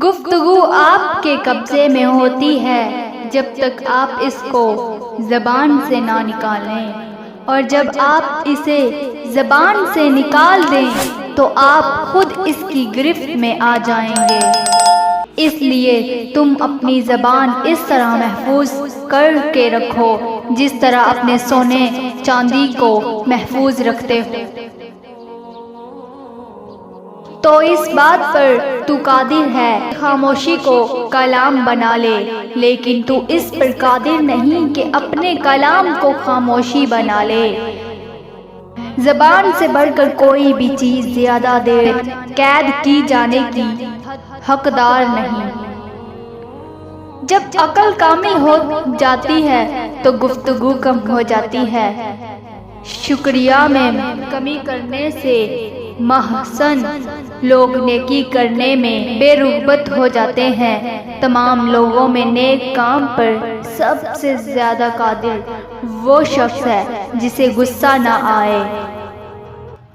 گفتگو آپ کے قبضے میں ہوتی ہے جب تک آپ اس کو زبان سے نہ نکالیں، اور جب آپ اسے زبان سے نکال دیں تو آپ خود اس کی گرفت میں آ جائیں گے۔ اس لیے تم اپنی زبان اس طرح محفوظ کر کے رکھو جس طرح اپنے سونے چاندی کو محفوظ رکھتے ہو۔ تو اس بات پر تو قادر ہے خاموشی کو کلام بنا لے، لیکن تو اس پر قادر نہیں کہ اپنے کلام کو خاموشی بنا لے۔ زبان سے بڑھ کر کوئی بھی چیز زیادہ دیر قید کی جانے کی حقدار نہیں۔ جب عقل کامل ہو جاتی ہے تو گفتگو کم ہو جاتی ہے، شکریہ میں کمی کرنے سے محسن لوگ نیکی کرنے میں بے رغبت ہو جاتے ہیں۔ تمام لوگوں میں نیک کام پر سب سے زیادہ قادر وہ شخص ہے جسے غصہ نہ آئے۔